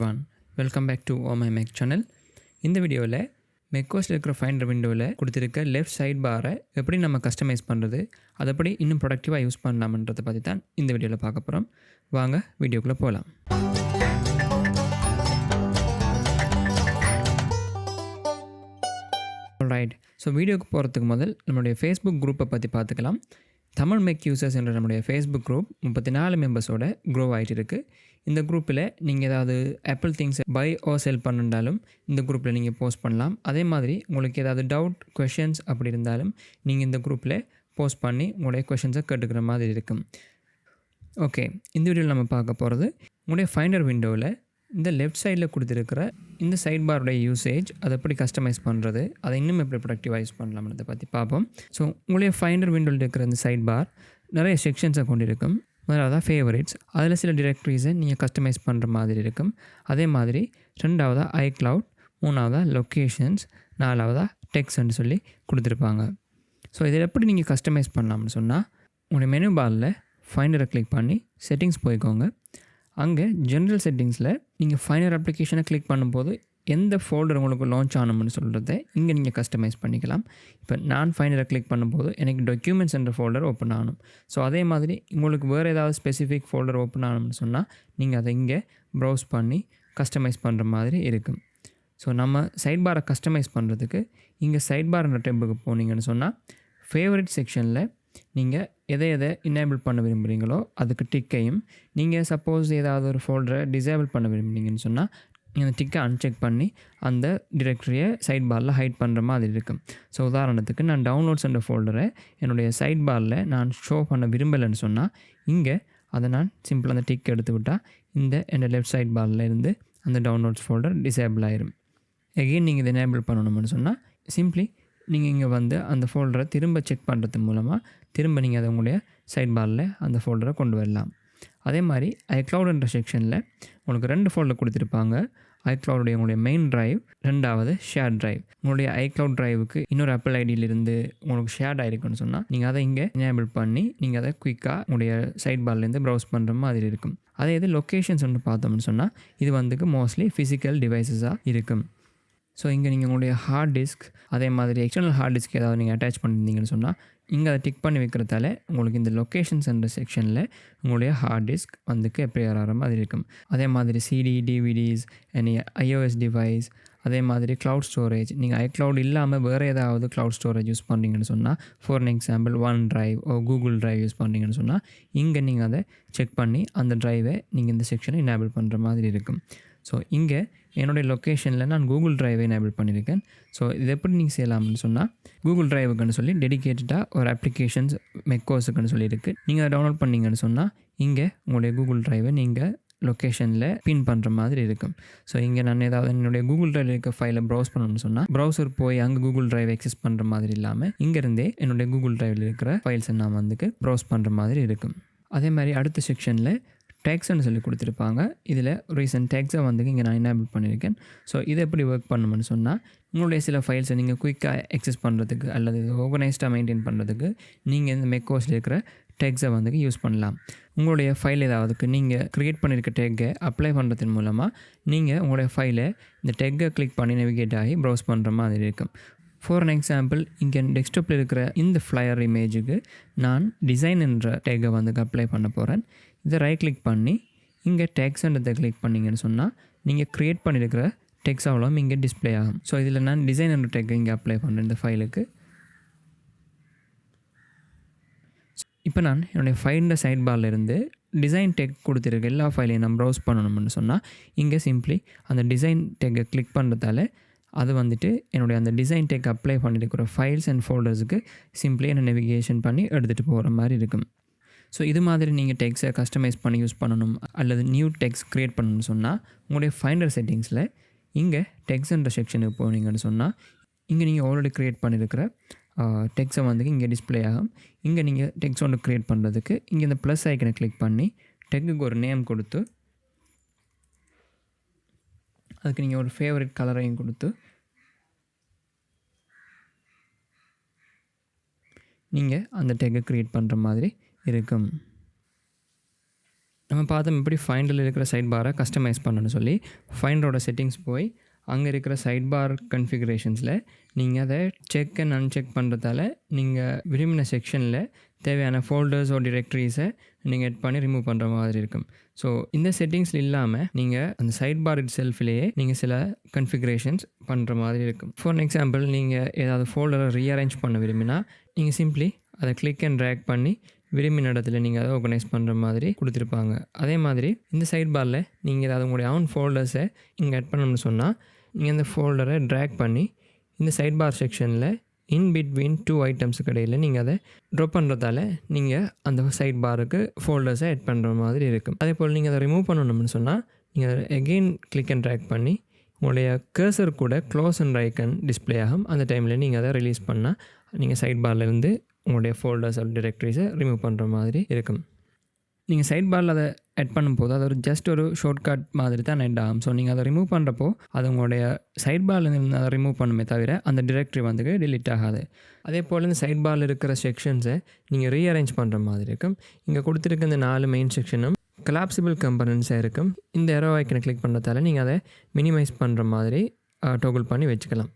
everyone, welcome back to my Mac channel. இந்த வீடியோவில் macOS இருக்கிற ஃபைண்டர் விண்டோவில் கொடுத்துருக்க லெஃப்ட் சைட் பாரை எப்படி நம்ம கஸ்டமைஸ் பண்ணுறது, அதை எப்படி இன்னும் ப்ரொடக்டிவாக யூஸ் பண்ணலாம்ன்றதை பற்றி தான் இந்த வீடியோவில் பார்க்க போகிறோம். வாங்க வீடியோக்குள்ளே போகலாம். ரைட், ஸோ வீடியோக்கு போகிறதுக்கு முதல் நம்மளுடைய ஃபேஸ்புக் குரூப்பை பற்றி பார்த்துக்கலாம். தமிழ் மேக் யூசர்ஸ் என்ற நம்முடைய ஃபேஸ்புக் குரூப் 34 மெம்பர்ஸோட க்ரோ ஆகிட்டு இருக்குது. இந்த குரூப்பில் நீங்கள் ஏதாவது ஆப்பிள் திங்ஸை பை ஓ செல் பண்ணிருந்தாலும் இந்த குரூப்பில் நீங்கள் போஸ்ட் பண்ணலாம். அதே மாதிரி உங்களுக்கு ஏதாவது டவுட் கொஷின்ஸ் அப்படி இருந்தாலும் நீங்கள் இந்த குரூப்பில் போஸ்ட் பண்ணி உங்களுடைய கொஷின்ஸை கேட்டுக்கிற மாதிரி இருக்கும். ஓகே, இந்த வீடியோவில் நம்ம பார்க்க போகிறது உங்களுடைய ஃபைண்டர் விண்டோவில் இந்த லெஃப்ட் சைடில் கொடுத்துருக்கிற இந்த சைட் பாரோடைய யூசேஜ், அதை எப்படி கஸ்டமைஸ் பண்ணுறது, அதை இன்னும் எப்படி ப்ரொடக்டிவாக யூஸ் பண்ணலாம்ன்றதை பற்றி பார்ப்போம். ஸோ உங்களுடைய ஃபைண்டர் விண்டோவில் இருக்கிற இந்த சைட் பார் நிறைய செக்ஷன்ஸை கொண்டிருக்கும். முதலாவதாக ஃபேவரேட்ஸ், அதில் சில டிரெக்டரிஸை நீங்கள் கஸ்டமைஸ் பண்ணுற மாதிரி இருக்கும். அதே மாதிரி ரெண்டாவதாக ஐக்ளவுட், மூணாவதாக லொக்கேஷன்ஸ், நாலாவதாக டெக்ஸ்ட்னு சொல்லி கொடுத்துருப்பாங்க. ஸோ இதில் எப்படி நீங்கள் கஸ்டமைஸ் பண்ணலாம்னு சொன்னால், உங்களுடைய மெனு பாரில் ஃபைண்டரை கிளிக் பண்ணி செட்டிங்ஸ் போய்க்கோங்க. அங்கே ஜென்ரல் செட்டிங்ஸில் நீங்கள் ஃபைண்டர் அப்ளிகேஷனை கிளிக் பண்ணும்போது எந்த ஃபோல்டர் உங்களுக்கு லான்ச் ஆகணும்னு சொல்கிறத இங்கே நீங்கள் கஸ்டமைஸ் பண்ணிக்கலாம். இப்போ நான் ஃபைண்டரை கிளிக் பண்ணும்போது எனக்கு டாக்குமெண்ட்ஸ் என்ற ஃபோல்டர் ஓப்பன் ஆகணும். ஸோ அதே மாதிரி உங்களுக்கு வேறு ஏதாவது ஸ்பெசிஃபிக் ஃபோல்டர் ஓப்பன் ஆகணும்னு சொன்னால் நீங்கள் அதை இங்கே ப்ரௌஸ் பண்ணி கஸ்டமைஸ் பண்ணுற மாதிரி இருக்கும். ஸோ நம்ம சைட் பாரை கஸ்டமைஸ் பண்ணுறதுக்கு இங்கே சைட் பார்ன்ற டேபுக்கு போனீங்கன்னு சொன்னால் ஃபேவரட் செக்ஷனில் நீங்கள் எதை எனேபிள் பண்ண விரும்புகிறீங்களோ அதுக்கு டிக்கையும், நீங்கள் சப்போஸ் ஏதாவது ஒரு ஃபோல்டரை டிசேபிள் பண்ண விரும்புகிறீங்கன்னு சொன்னால் நீங்கள் அந்த டிக்கை அன்செக் பண்ணி அந்த டிரெக்டரியை சைட் பாரில் ஹைட் பண்ணுற மாதிரி இருக்கும். ஸோ உதாரணத்துக்கு நான் டவுன்லோட்ஸ் என்ற ஃபோல்டரை என்னுடைய சைட் பாரில் நான் ஷோ பண்ண விரும்பலைன்னு சொன்னால் இங்கே அதை நான் சிம்பிளாக அந்த டிக் எடுத்து விட்டால் இந்த என்னோடய லெஃப்ட் சைட் பாரில் இருந்து அந்த டவுன்லோட்ஸ் ஃபோல்டர் டிசேபிள் ஆயிரும். எகெயின் நீங்கள் இதை எனேபிள் பண்ணணும்னு சொன்னால் சிம்பிளி நீங்கள் இங்கே வந்து அந்த ஃபோல்டரை திரும்ப செக் பண்ணுறது மூலமாக திரும்ப நீங்கள் அதை உங்களுடைய சைட் பாரில் அந்த ஃபோல்டரை கொண்டு வரலாம். அதே மாதிரி ஐக்ளவுட்ன்ற செக்ஷனில் உங்களுக்கு 2 ஃபோல்டர் கொடுத்துருப்பாங்க. ஐக்ளவுடைய உங்களுடைய மெயின் ட்ரைவ், ரெண்டாவது ஷேர் ட்ரைவ். உங்களுடைய ஐக்ளவுட் ட்ரைவுக்கு இன்னொரு ஆப்பிள் ஐடியிலிருந்து உங்களுக்கு ஷேர் ஆகிருக்குன்னு சொன்னால் நீங்கள் அதை இங்கே எனேபிள் பண்ணி நீங்கள் அதை குயிக்காக உங்களுடைய சைட் பார்லேருந்து ப்ரௌஸ் பண்ணுற மாதிரி இருக்கும். அதே இது லொக்கேஷன்ஸ் ஒன்று பார்த்தோம்னு சொன்னால் இது வந்துக்கு மோஸ்ட்லி ஃபிசிக்கல் டிவைஸஸாக இருக்கும். ஸோ இங்கே நீங்கள் உங்களுடைய ஹார்ட் டிஸ்க், அதே மாதிரி எக்ஸ்டர்னல் ஹார்ட் டிஸ்க் ஏதாவது நீங்கள் அட்டாச் பண்ணியிருந்தீங்கன்னு சொன்னால் இங்கே அதை டிக் பண்ணி வைக்கிறதால உங்களுக்கு இந்த லொக்கேஷன்ஸ் என்ற செக்ஷனில் உங்களுடைய ஹார்ட் டிஸ்க் வந்துக்கு எப்பயர் ஆகிற மாதிரி இருக்கும். அதே மாதிரி CD, DVDs, any iOS device, அதே மாதிரி க்ளவுட் ஸ்டோரேஜ், நீங்கள் ஐக்ளவுட் இல்லாமல் வேறு ஏதாவது க்ளவுட் ஸ்டோரேஜ் யூஸ் பண்ணுறீங்கன்னு சொன்னால், for example one drive Google drive use பண்ணுறீங்கன்னு சொன்னால் இங்கே நீங்கள் அதை செக் பண்ணி அந்த ட்ரைவை நீங்கள் இந்த செக்ஷனை எனேபிள் பண்ணுற மாதிரி இருக்கும். ஸோ இங்கே என்னுடைய லொக்கேஷனில் நான் கூகுள் ட்ரைவை எனேபிள் பண்ணியிருக்கேன். ஸோ இது எப்படி நீங்கள் செய்யலாம்னு சொன்னால், கூகுள் ட்ரைவுக்குன்னு சொல்லி டெடிக்கேட்டடாக ஒரு அப்ளிகேஷன்ஸ் மெக்கோஸுக்குன்னு சொல்லியிருக்கு. நீங்கள் அதை டவுன்லோட் பண்ணிங்கன்னு சொன்னால் இங்கே உங்களுடைய கூகுள் ட்ரைவை நீங்கள் லொக்கேஷனில் பின் பண்ணுற மாதிரி இருக்கும். ஸோ இங்கே நான் ஏதாவது என்னுடைய கூகுள் ட்ரைவில் இருக்க ஃபைலை ப்ரௌஸ் பண்ணணும்னு சொன்னால் ப்ரௌசர் போய் அங்கே கூகுள் ட்ரைவ் எக்ஸஸ் பண்ணுற மாதிரி இல்லாமல் இங்கேருந்தே என்னுடைய கூகுள் ட்ரைவில் இருக்கிற ஃபைல்ஸை நான் வந்துக்கு ப்ரௌஸ் பண்ணுற மாதிரி இருக்கும். அதே மாதிரி அடுத்த செக்ஷனில் டேக்ஸ்ன்னு சொல்லி கொடுத்துருப்பாங்க. இதில் ரீசன்ட் டேக்ஸை வந்து இங்கே நான் எனேபிள் பண்ணியிருக்கேன். ஸோ இதை எப்படி ஒர்க் பண்ணணும்னு சொன்னால், உங்களுடைய சில ஃபைல்ஸை நீங்கள் குயிக்காக எக்ஸஸ் பண்ணுறதுக்கு அல்லது ஆர்கனைஸ்டாக மெயின்டைன் பண்ணுறதுக்கு நீங்கள் இந்த மெக்கோஸில் இருக்கிற டேக்ஸை வந்து யூஸ் பண்ணலாம். உங்களுடைய ஃபைல் ஏதாவதுக்கு நீங்கள் க்ரியேட் பண்ணியிருக்க டேக்கை அப்ளை பண்ணுறதன் மூலமாக நீங்கள் உங்களுடைய ஃபைலை இந்த டேக்கை கிளிக் பண்ணி நேவிகேட் ஆகி ப்ரௌஸ் பண்ணுற மாதிரி இருக்கும். ஃபார் எக்ஸாம்பிள் இங்கே டெஸ்க்டாப்பில் இருக்கிற இந்த ஃப்ளையர் இமேஜுக்கு நான் டிசைன் என்ற டேக்கை வந்து அப்ளை பண்ண போகிறேன். இதை ரைட் கிளிக் பண்ணி இங்கே டெக்ஸ்ட்ன்றதை கிளிக் பண்ணிங்கன்னு சொன்னால் நீங்கள் க்ரியேட் பண்ணியிருக்கிற டெக்ஸ்ட் அவ்வளோ இங்கே டிஸ்பிளே ஆகும். ஸோ இதில் நான் டிசைன் என்ற டேக்கை இங்கே அப்ளை பண்ணுறேன் இந்த ஃபைலுக்கு. இப்போ நான் என்னுடைய ஃபைலில் சைட் பாரில் இருந்து டிசைன் டேக் கொடுத்துருக்க எல்லா ஃபைலையும் நான் ப்ரௌஸ் பண்ணணும்னு சொன்னால் இங்கே சிம்பிளி அந்த டிசைன் டேக்கை கிளிக் பண்ணுறதால அது வந்துட்டு என்னுடைய அந்த டிசைன் டேக் அப்ளை பண்ணியிருக்கிற ஃபைல்ஸ் அண்ட் ஃபோல்டர்ஸுக்கு சிம்பிளி என்ன நேவிகேஷன் பண்ணி எடுத்துகிட்டு போகிற மாதிரி இருக்கும். ஸோ இது மாதிரி நீங்கள் டெக்ஸ்ட்டை கஸ்டமைஸ் பண்ணி யூஸ் பண்ணணும் அல்லது நியூ டெக்ஸ்ட் க்ரியேட் பண்ணணும்னு சொன்னால் உங்களுடைய ஃபைண்டர் செட்டிங்ஸில் இங்கே டெக்ஸ்ட்ன்ற செக்ஷனுக்கு போனீங்கன்னு சொன்னால் இங்கே நீங்கள் ஆல்ரெடி க்ரியேட் பண்ணியிருக்கிற டெக்ஸ்ட்டை வந்து இங்கே டிஸ்பிளே ஆகும். இங்கே நீங்கள் டெக்ஸ்ட் ஒன்று க்ரியேட் பண்ணுறதுக்கு இங்கே இந்த ப்ளஸ் ஐக்கனை கிளிக் பண்ணி டெக்குக்கு ஒரு நேம் கொடுத்து அதுக்கு நீங்கள் ஒரு ஃபேவரட் கலரையும் கொடுத்து நீங்கள் அந்த டேக்கை க்ரியேட் பண்ணுற மாதிரி இருக்கும். நம்ம பார்த்தோம் எப்படி ஃபைண்டரில் இருக்கிற சைட் பாரை கஸ்டமைஸ் பண்ணணும்னு சொல்லி ஃபைண்டரோட செட்டிங்ஸ் போய் அங்கே இருக்கிற சைட் பார் கன்ஃபிகரேஷன்ஸில் நீங்கள் அதை செக் அண்ட் அன்செக் பண்ணுறதால நீங்கள் விரும்பின செக்ஷனில் தேவையான ஃபோல்டர்ஸ் டிரெக்டரிஸை நீங்கள் எட் பண்ணி ரிமூவ் பண்ணுற மாதிரி இருக்கும். ஸோ இந்த செட்டிங்ஸில் இல்லாமல் நீங்கள் அந்த சைட் பார் இட் செல்ஃப்லேயே நீங்கள் சில கன்ஃபிகரேஷன்ஸ் பண்ணுற மாதிரி இருக்கும். ஃபார் எக்ஸாம்பிள் நீங்கள் ஏதாவது ஃபோல்டரை ரீஅரேஞ்ச் பண்ண விரும்பினா நீங்கள் சிம்ப்ளி அதை கிளிக் அண்ட் ட்ராக் பண்ணி விரும்பின இடத்துல நீங்கள் அதை ஆர்கனைஸ் பண்ணுற மாதிரி கொடுத்துருப்பாங்க. அதே மாதிரி இந்த சைட் பாரில் நீங்கள் ஏதாவது உங்களுடைய ஓன் ஃபோல்டர்ஸை இங்கே ஆட் பண்ணணும்னு சொன்னால் நீங்கள் இந்த ஃபோல்டரை ட்ராக் பண்ணி இந்த சைட் பார் செக்ஷனில் இன் பிட்வீன் 2 ஐட்டம்ஸுக்கு இடையில் நீங்கள் அதை ட்ராப் பண்ணுறதால நீங்கள் அந்த சைட் பாருக்கு ஃபோல்டர்ஸை ஆட் பண்ணுற மாதிரி இருக்கும். அதே போல் நீங்கள் அதை ரிமூவ் பண்ணணும்னு சொன்னால் நீங்கள் எகெயின் கிளிக் அண்ட் ட்ராக் பண்ணி உங்களுடைய கர்சர் கூட க்ளோஸ் அண்ட் ஐக்கன் டிஸ்பிளே ஆகும். அந்த டைமில் நீங்கள் அதை ரிலீஸ் பண்ணால் நீங்கள் சைட் பார்லேருந்து உங்களுடைய ஃபோல்டர்ஸ் டிரெக்டரிஸை ரிமூவ் பண்ணுற மாதிரி இருக்கும். நீங்கள் சைட் பாரில் அதை ஆட் பண்ணும்போது அது ஒரு ஜஸ்ட் ஒரு ஷார்ட்கட் மாதிரி தான் ஆட் ஆகும். ஸோ நீங்கள் அதை ரிமூவ் பண்ணுறப்போ அது உங்களுடைய சைட் பாரில் அதை ரிமூவ் பண்ணுமே தவிர அந்த டிரெக்டரி வந்து டிலீட் ஆகாது. அதே போல் இந்த சைட் பாரில் இருக்கிற செக்ஷன்ஸை நீங்கள் ரீஅரேஞ்ச் பண்ணுற மாதிரி இருக்கும். இங்கே கொடுத்துருக்க இந்த 4 மெயின் செக்ஷனும் கொலாப்சிபிள் கம்பனன்ட்ஸாக இருக்கும். இந்த ஏரோ ஐக்கனை கிளிக் பண்ணுறதால நீங்கள் அதை மினிமைஸ் பண்ணுற மாதிரி டோகுல் பண்ணி வச்சுக்கலாம்.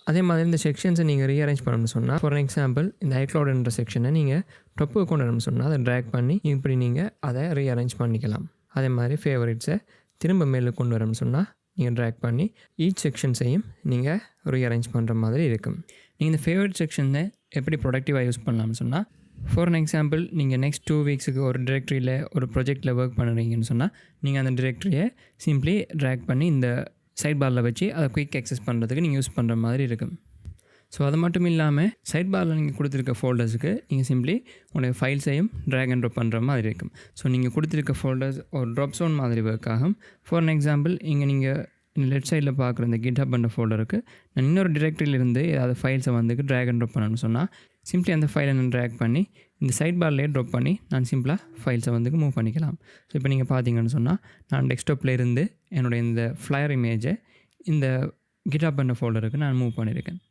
அதே மாதிரி இந்த செக்ஷன்ஸை நீங்கள் ரீஅரேஞ்ச் பண்ணணும்னு சொன்னால் ஃபார் எக்ஸாம்பிள் இந்த ஐக்ளவுட்ன்ற செக்ஷனை நீங்கள் டொப்பு கொண்டு வரணும்னு சொன்னால் அதை ட்ராக் பண்ணி இப்படி நீங்கள் அதை ரீஅரேஞ்ச் பண்ணிக்கலாம். அதே மாதிரி ஃபேவரட்ஸை திரும்ப மேலே கொண்டு வரணும்னு சொன்னால் நீங்கள் ட்ராக் பண்ணி ஈச் செக்ஷன்ஸையும் நீங்கள் ரீஅரேஞ்ச் பண்ணுற மாதிரி இருக்கும். நீங்கள் இந்த ஃபேவரட் செக்ஷனை எப்படி ப்ரொடக்டிவாக யூஸ் பண்ணலாம்னு சொன்னால் ஃபார் எக்ஸாம்பிள் நீங்கள் நெக்ஸ்ட் 2 வீக்ஸுக்கு ஒரு டிரெக்டரியில் ஒரு ப்ராஜெக்டில் ஒர்க் பண்ணுறீங்கன்னு சொன்னால் நீங்கள் அந்த டிரெக்டரியை சிம்ப்ளி ட்ராக் பண்ணி இந்த சைட் பாரில் வச்சு அதை குயிக் ஆக்சஸ் பண்ணுறதுக்கு நீங்கள் யூஸ் பண்ணுற மாதிரி இருக்கும். ஸோ அது மட்டும் இல்லாமல் சைட் பாரில் நீங்கள் கொடுத்துருக்க ஃபோல்டர்ஸுக்கு நீங்கள் சிம்ப்ளி உங்களுடைய ஃபைல்ஸையும் ட்ராக் அண்ட் ட்ராப் பண்ணுற மாதிரி இருக்கும். ஸோ நீங்கள் கொடுத்துருக்க ஃபோல்டர்ஸ் ஒரு ட்ராப் ஜோன் மாதிரி ஒர்க் ஆகும். ஃபார் எக்ஸாம்பிள் இங்கே நீங்கள் இந்த லெஃப்ட் சைடில் பார்க்குற இந்த GitHub பண்ணுற ஃபோல்டருக்கு நான் இன்னொரு டிரெக்டரியிலிருந்து ஏதாவது ஃபைல்ஸை ட்ராக் அண்ட் ட்ராப் பண்ணணும்னு சொன்னால் சிம்ப்ளி அந்த ஃபைலை நான் ட்ராக் பண்ணி இந்த சைட் பார்லேயே ட்ராப் பண்ணி நான் சிம்பிளாக ஃபைல்ஸை மூவ் பண்ணிக்கலாம். ஸோ இப்போ நீங்கள் பார்த்தீங்கன்னு சொன்னால் நான் டெஸ்க்டாப்பில் இருந்து என்னுடைய இந்த ஃப்ளையர் இமேஜை இந்த GitHub பண்ணுற ஃபோல்டருக்கு நான் மூவ் பண்ணியிருக்கேன்.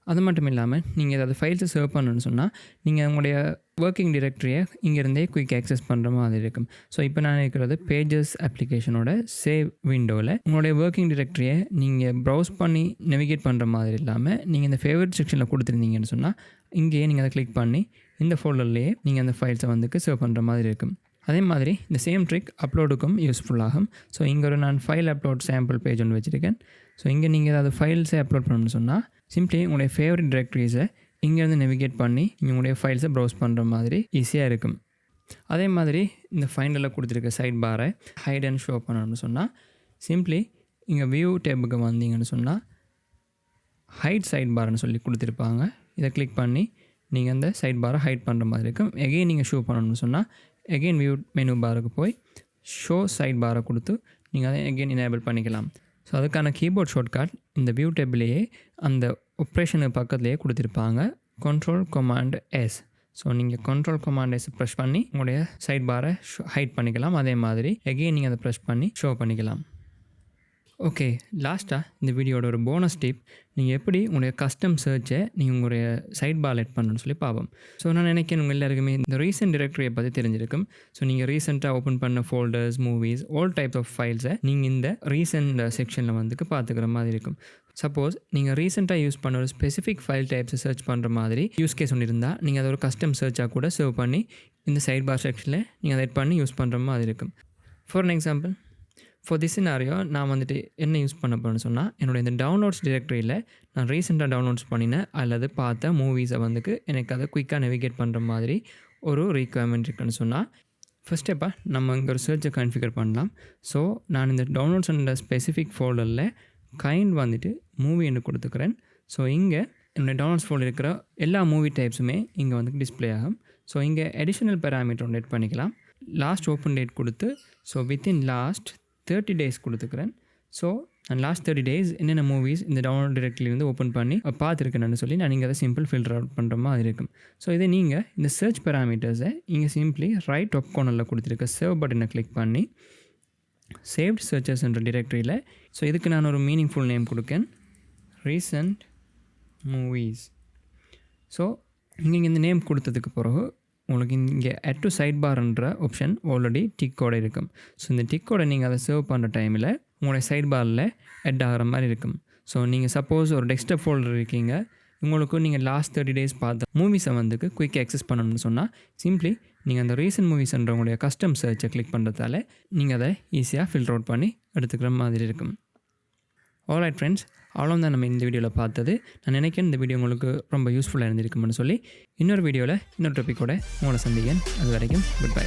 அது மட்டும் இல்லாமல் நீங்கள் ஏதாவது ஃபைல்ஸை சேவ் பண்ணணும்னு சொன்னால் நீங்கள் உங்களுடைய ஒர்க்கிங் டிரெக்டரியை இங்கேருந்தே குயிக் ஆக்சஸ் பண்ணுற மாதிரி இருக்கும். ஸோ இப்போ நான் இருக்கிறது பேஜஸ் அப்ளிகேஷனோட சேவ் விண்டோவில் உங்களுடைய ஒர்க்கிங் டிரெக்டரியை நீங்கள் ப்ரௌஸ் பண்ணி நேவிகேட் பண்ணுற மாதிரி இல்லாமல் நீங்கள் இந்த ஃபேவரட் செக்ஷனில் கொடுத்துருந்தீங்கன்னு சொன்னால் இங்கேயே நீங்கள் அதை கிளிக் பண்ணி இந்த ஃபோல்டர்லேயே நீங்கள் அந்த ஃபைல்ஸை சேவ் பண்ணுற மாதிரி இருக்கும். அதே மாதிரி இந்த சேம் ட்ரிக் அப்லோடுக்கும் யூஸ்ஃபுல்லாகும். ஸோ இங்கே ஒரு நான் ஃபைல் அப்லோட் சாம்பிள் பேஜ் ஒன்று வச்சுருக்கேன். ஸோ இங்கே நீங்கள் ஏதாவது ஃபைல்ஸை அப்லோட் பண்ணணும்னு சொன்னால் சிம்ப்ளி உங்களுடைய ஃபேவரட் டிரெக்டரிஸை இங்கேருந்து நேவிகேட் பண்ணி உங்களுடைய ஃபைல்ஸை ப்ரௌஸ் பண்ணுற மாதிரி ஈஸியாக இருக்கும். அதே மாதிரி இந்த ஃபைண்டரில் கொடுத்துருக்க சைட் பாரை ஹைட் அண்ட் ஷோ பண்ணணும்னு சொன்னால் சிம்ப்ளி இங்கே வியூ டேபுக்கு வந்தீங்கன்னு சொன்னால் ஹைட் சைட் பார்னு சொல்லி கொடுத்துருப்பாங்க. இதை கிளிக் பண்ணி நீங்கள் அந்த சைட் பாரை ஹைட் பண்ணுற மாதிரி இருக்கும். எகெயின் நீங்கள் ஷோ பண்ணணும்னு சொன்னால் எகெயின் வியூ மெனு பாருக்கு போய் ஷோ சைட் பாரை கொடுத்து நீங்கள் அதை எகெயின் எனேபிள் பண்ணிக்கலாம். ஸோ அதுக்கான கீபோர்ட் ஷார்ட்கட் இந்த வியூ டேபிளையே அந்த ஆப்ரேஷனுக்கு பக்கத்துலேயே கொடுத்துருப்பாங்க Ctrl+S. ஸோ நீங்கள் Ctrl+S ப்ரெஸ் பண்ணி உங்களுடைய சைட் பாரை ஹைட் பண்ணிக்கலாம். அதே மாதிரி எகெயின் நீங்கள் அதை ப்ரெஸ் பண்ணி ஷோ பண்ணிக்கலாம். ஓகே, லாஸ்ட்டாக இந்த வீடியோட ஒரு போனஸ் டிப், நீங்கள் எப்படி உங்களுடைய கஸ்டம் சர்ச்சை நீங்கள் உங்களுடைய சைட் பார் எட் பண்ணணும்னு சொல்லி பார்ப்போம். ஸோ நான் நினைக்கிறேன் உங்கள் எல்லாருக்குமே இந்த ரீசெண்ட் டிரெக்டரியை பற்றி தெரிஞ்சிருக்கும். ஸோ நீங்கள் ரீசெண்டாக ஓப்பன் பண்ண folders, movies, all types of ஃபைல்ஸை நீங்கள் இந்த ரீசெண்ட் செக்ஷனில் பார்த்துக்கிற மாதிரி இருக்கும். சப்போஸ் நீங்கள் ரீசெண்டாக யூஸ் பண்ண ஒரு ஸ்பெசிஃபிக் ஃபைல் டைப்ஸை சர்ச் பண்ணுற மாதிரி யூஸ் கேஸ் ஒன்று இருந்தால் நீங்கள் அதை ஒரு கஸ்டம் சர்ச்சாக கூட சேவ் பண்ணி இந்த சைட் பார் செக்ஷனில் நீங்கள் அதை எட் பண்ணி யூஸ் பண்ணுற மாதிரி இருக்கும். For example for this scenario நான் என்ன யூஸ் பண்ண போகிறேன்னு சொன்னால் என்னோடய இந்த டவுன்லோட்ஸ் டிரெக்டரியில் நான் ரீசெண்டாக டவுன்லோட்ஸ் பண்ணினேன் அல்லது பார்த்த மூவிஸை எனக்கு அதை குயிக்காக நேவிகேட் பண்ணுற மாதிரி ஒரு ரிக்வயர்மெண்ட் இருக்குன்னு சொன்னால் ஃபஸ்ட் ஸ்டெப்பாக நம்ம இங்கே ஒரு சர்ச்சை கான்ஃபிகர் பண்ணலாம். ஸோ நான் இந்த டவுன்லோட்ஸ் என்ற ஸ்பெசிஃபிக் ஃபோல்டரில் கைண்ட் மூவி என்று கொடுத்துக்கிறேன். ஸோ இங்கே என்னுடைய டவுன்லோட்ஸ் ஃபோல்டர் இருக்கிற எல்லா மூவி டைப்ஸுமே இங்கே டிஸ்பிளே ஆகும். ஸோ இங்கே அடிஷ்னல் பேராமீட்டர் ஒன்று எட் பண்ணிக்கலாம். லாஸ்ட் ஓப்பன் டேட் கொடுத்து ஸோ வித்தின் லாஸ்ட் 30 days கொடுத்துக்கிறேன். ஸோ நான் லாஸ்ட் 30 days என்னென்ன மூவிஸ் இந்த டவுன்லோட் டிரெக்டரியிலேருந்து ஓப்பன் பண்ணி பார்த்துருக்கேன்னு சொல்லி நான் இங்கே அதை சிம்பிள் ஃபில்டர் அவுட் பண்ணுற மாதிரி இருக்கும். ஸோ இதை நீங்கள் இந்த சர்ச் பேராமீட்டர்ஸை இங்கே சிம்பிளி ரைட் டாப் கார்னரில் கொடுத்துருக்க சேவ் பட்டனை கிளிக் பண்ணி சேவ்ட் சர்ச்சஸ் என்ற டிரெக்டரியில் ஸோ இதுக்கு நான் ஒரு மீனிங்ஃபுல் நேம் கொடுக்கேன், ரீசன்ட் மூவிஸ். ஸோ நீங்கள் இந்த நேம் கொடுத்ததுக்கு பிறகு உங்களுக்கு இங்கே add to sidebarன்ற ஆப்ஷன் ஆல்ரெடி டிக்கோடு இருக்கும். ஸோ இந்த டிக்கோட நீங்கள் அதை சேவ் பண்ணுற டைமில் உங்களுடைய சைட்பாரில் add ஆகிற மாதிரி இருக்கும். ஸோ நீங்கள் சப்போஸ் ஒரு டெஸ்க்டாப் ஃபோல்டர் இருக்கீங்க, உங்களுக்கு நீங்கள் லாஸ்ட் 30 days பார்த்த மூவிஸை வந்துக்கு குயிக் ஆக்சஸ் பண்ணணும்னு சொன்னால் சிம்ப்ளி நீங்கள் அந்த ரீசன்ட் மூவிஸ்ன்ற உங்களுடைய கஸ்டம் சர்ச்சை கிளிக் பண்ணுறதால நீங்கள் அதை ஈஸியாக ஃபில்டர் அவுட் பண்ணி எடுத்துக்கிற மாதிரி இருக்கும். ஆல்ரைட் ஃப்ரெண்ட்ஸ், அவ்வளோ தான் நம்ம இந்த வீடியோவில் பார்த்தது. நான் நினைக்கிறேன் இந்த வீடியோ உங்களுக்கு ரொம்ப யூஸ்ஃபுல்லாக இருந்திருக்கும்னு சொல்லி இன்னொரு வீடியோவில் இன்னொரு டாப்பிக்கோட உங்களை சந்திக்கிறேன். அது வரைக்கும் குட் பை.